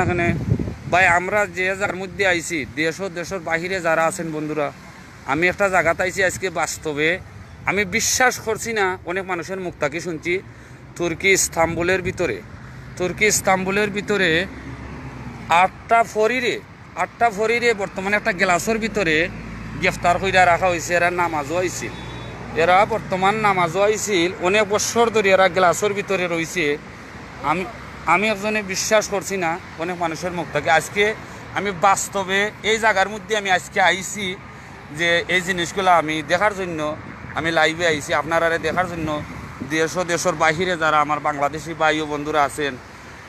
এখানে ভাই আমরা যে যার মধ্যে আইছি দেশ ও দেশের বাহিরে যারা আছেন বন্ধুরা, আমি একটা জায়গাতে আইছি আজকে বাস্তবে আমি বিশ্বাস করছি না। অনেক মানুষের মুখ থেকে শুনছি তুর্কি ইস্তাম্বুলের ভিতরে আটটা ফরিরে বর্তমানে একটা গ্লাসের ভিতরে গ্রেফতার করে রাখা হয়েছে। এরা নামাজও আইছিল, এরা বর্তমান নামাজও আইছিল, অনেক বছর ধরে এরা গ্লাসের ভিতরে রয়েছে। আমি একজনে বিশ্বাস করছি না অনেক মানুষের মুখ থেকে। আজকে আমি বাস্তবে এই জায়গার মধ্যে আমি আজকে আইছি যে এই জিনিসগুলো আমি দেখার জন্য আমি লাইভে আইছি আপনারা দেখার জন্য। দেশের বাহিরে যারা আমার বাংলাদেশি ভাই ও বন্ধুরা আছেন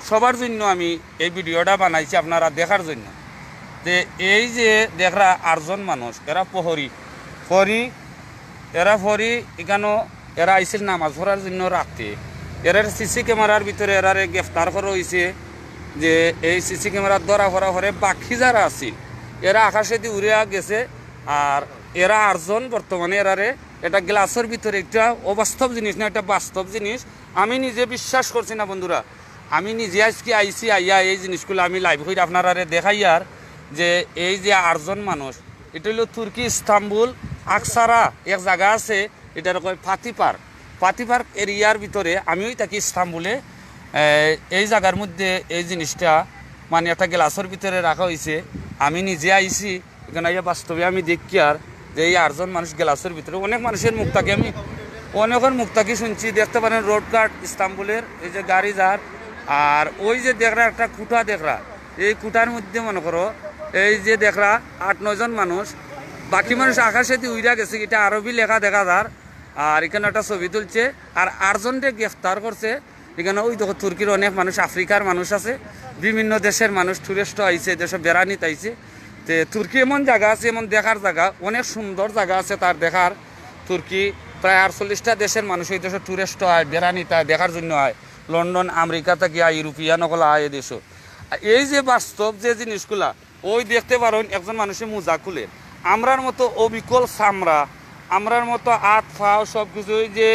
সবার জন্য আমি এই ভিডিওটা বানাইছি আপনারা দেখার জন্য। যে এই যে দেখরা 8জন মানুষ, এরা ফরি এখানে এরা আইছিল নামাজ পড়ার জন্য রাখতে। এরার সিসি ক্যামেরার ভিতরে এরারে গ্রেফতার করা হয়েছে। যে এই সিসি ক্যামেরার ধরা ফরা করে বাকি যারা আছিল এরা আকাশে দিয়ে উড়ে গেছে। আর এরা 8জন বর্তমানে এরারে এটা গ্লাসের ভিতরে একটা অবাস্তব জিনিস না, একটা বাস্তব জিনিস। আমি নিজে বিশ্বাস করছি না বন্ধুরা। আমি নিজে আজকে আইসি আইয়া এই জিনিসগুলো আমি লাইভ করে আপনারা দেখাই। আর যে এই যে 8জন মানুষ, এটা হলো তুর্কি ইস্তাম্বুল আকসারা এক জায়গা আছে, এটার কয় ফাতি পার্ক এরিয়ার ভিতরে। আমিও থাকি ইস্তাম্বুলে। এই জায়গার মধ্যে এই জিনিসটা মানে একটা গ্লাসের ভিতরে রাখা হয়েছে। আমি নিজে আইছি এখানে বাস্তবে আমি দেখি আর যে এই 8জন মানুষ গ্লাসের ভিতরে। অনেক মানুষের মুখ থাকি আমি অনেকের মুখ থাকি শুনছি। দেখতে পারেন রোড কার্ড ইস্তাম্বুলের এই যে গাড়ি যার। আর ওই যে দেখরা একটা কুটা দেখরা, এই কুটার মধ্যে মনে করো এই যে দেখরা 8-9 জন মানুষ, বাকি মানুষ আকাশে দিয়ে উইরা গেছে, এটা আরবি লেখা দেখা যার। আর এখানে একটা ছবি তুলছে। আর 8জনকে গ্রেফতার করছে। এখানে ওই দেখো তুর্কির অনেক মানুষ, আফ্রিকার মানুষ আছে, বিভিন্ন দেশের মানুষ টুরিস্ট আইছে, দেশে বেড়ানিতে আইছে। তো তুর্কি এমন জায়গা আছে, এমন দেখার জায়গা, অনেক সুন্দর জায়গা আছে তার দেখার। তুর্কি প্রায় 48টা দেশের মানুষ এই দেশে টুরিস্ট হয়, বেড়ানিতে দেখার জন্য হয়। লন্ডন আমেরিকা থেকে ইউরোপিয়ান ওগুলো আয় এ দেশও। এই যে বাস্তব যে জিনিসগুলা ওই দেখতে পারেন একজন মানুষের মোজা খুলে, আমরার মতো অবিকল চামড়া, আমরার মতো হাত ফাও সব কিছু, ওই যে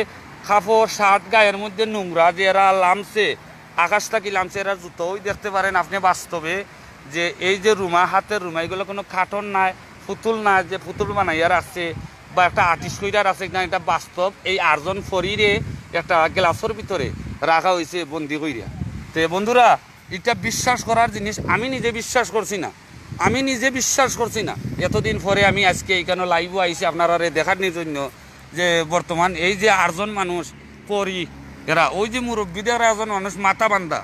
কাপড় শার্ট গায়ের মধ্যে নোংরা যে এরা লামছে, আকাশ থাকি লামছে এরা জুতো। ওই দেখতে পারেন আপনি বাস্তবে যে এই যে রুমা, হাতের রুমা, এগুলো কোনো কার্টন নাই, পুতুল নাই যে পুতুল বানাইয়া রাখছে বা একটা আর্টিস্ট কইরা রাখছে না, এটা বাস্তব। এই 8জন ফরিরে একটা গ্লাসের ভিতরে রাখা হয়েছে বন্দি কইরা। তো বন্ধুরা এটা বিশ্বাস করার জিনিস। আমি নিজে বিশ্বাস করছি না। এতদিন পরে আমি আজকে এইখানে লাইভও আইছি আপনারা দেখার জন্য যে বর্তমান এই যে 8জন মানুষ পরি এরা, ওই যে মুরব্বীদের 1জন মানুষ মাথা বান্ধা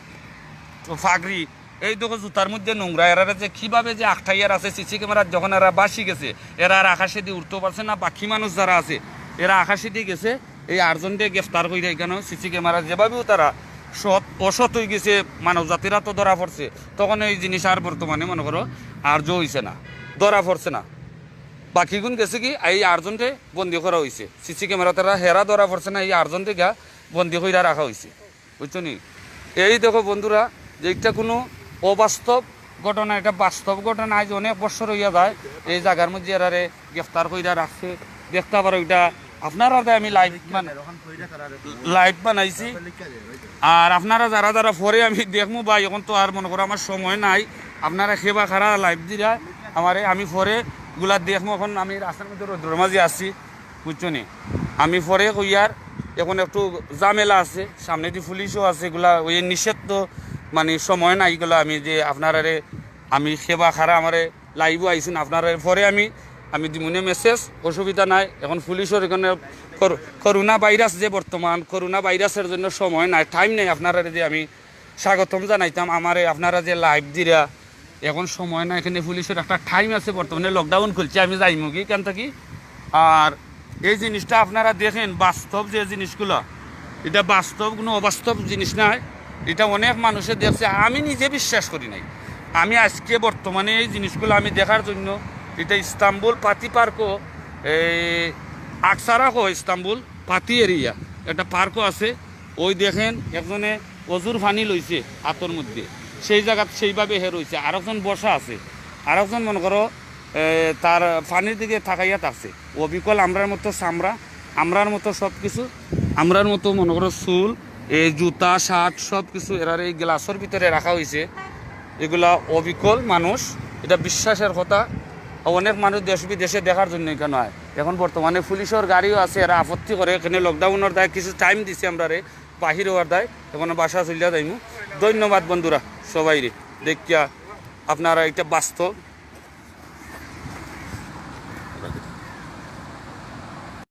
ফাগরি, এই দেখো জুতার মধ্যে নোংরা, এরা যে কীভাবে যে আখটাইয়ার আছে সিসি ক্যামেরার যখন এরা বাসি গেছে, এরা আর আকাশে দিয়ে উঠতেও পারছে না। বাকি মানুষ যারা আছে এরা আকাশে দিয়ে গেছে। এই 8জনকে গ্রেফতার করে এখানেও সিসি ক্যামেরা যেভাবেও তারা অসৎ হয়ে গেছে, মানব জাতিরা তো ধরা পড়ছে। তখন এই জিনিস আর বর্তমানে মনে করো আর হইছে না, ধরা পড়ছে না। বাকিগুণ গেছে কি এই 8জনকে বন্দি করা হয়েছে সিসি ক্যামেরা, তারা হেরা ধরা পড়ছে না, এই 8জনকে গা বন্দি করে রাখা হয়েছে, বুঝছো নি। এই দেখো বন্ধুরা যে এটা কোনো অবাস্তব ঘটনা, এটা বাস্তব ঘটনা। আজ অনেক বছর হইয়া যায় এই জায়গার মধ্যে এরারে গ্রেফতার করে রাখছে। দেখতে পারো এটা আপনারা আমি লাইভ বানাইছি। আর আপনারা যারা যারা পরে আমি দেখবো ভাই, এখন তো আর মনে করো আমার সময় নাই, আপনারা সেবা খারা লাইভ দিরা আমারে, আমি পরে গুলা দেখবো। এখন আমি রাস্তার মধ্যে রোদ্রের মাঝে আসছি, বুঝছো নি। আমি পরে কইয়ার এখন একটু ঝামেলা আছে, সামনে দিয়ে পুলিশও আছে, এগুলা ওই নিষেধ তো মানে সময় নাই। এগুলো আমি যে আপনারা আমি সেবা খারা আমারে লাইভও আইসুন আপনারা পরে আমি দিমুনে মেসেজ, অসুবিধা নাই। এখন পুলিশের এখানে করোনা ভাইরাস যে বর্তমান, করোনা ভাইরাসের জন্য সময় নাই, টাইম নেই। আপনারা যে আমি স্বাগতম জানাইতাম আমারে, আপনারা যে লাইভ দিরা এখন সময় নাই। এখানে পুলিশের একটা টাইম আছে, বর্তমানে লকডাউন খুলছে, আমি যাইমু কি কেন থাকি। আর এই জিনিসটা আপনারা দেখেন বাস্তব যে জিনিসগুলো, এটা বাস্তব, কোনো অবাস্তব জিনিস নয়। এটা অনেক মানুষে দেখছে, আমি নিজে বিশ্বাস করি নাই। আমি আজকে বর্তমানে এই জিনিসগুলো আমি দেখার জন্য এটা ইস্তাম্বুল পাতি পার্কও, এই আকসারাকও ইস্তাম্বুল পাতি এরিয়া একটা পার্কও আছে। ওই দেখেন একজনে অজুর পানি লইছে হাতর মধ্যে, সেই জায়গাত সেইভাবে রয়েছে। আরেকজন বসা আছে, আরেকজন মনে করো তার পানির দিকে থাকাইয়া থাকছে। অবিকল আমরার মতো চামড়া, আমরার মতো সব কিছু, আমরার মতো মনে করো চুল, এই জুতা শার্ট সব কিছু এরার এই গ্লাসের ভিতরে রাখা হয়েছে। এগুলা অবিকল মানুষ, এটা বিশ্বাসের কথা। অনেক মানুষ দেশ বিদেশে দেখার জন্য এখানে হয়। এখন বর্তমানে পুলিশের গাড়িও আছে, এরা আপত্তি করে। এখানে লকডাউনের দায় কিছু টাইম দিছে আমরা রে, বাহির হওয়ার দায়, এখন বাসা চলিয়া যাইমু। ধন্যবাদ বন্ধুরা সবাই রে, দেখিয়া আপনারা এটা বাস্তব।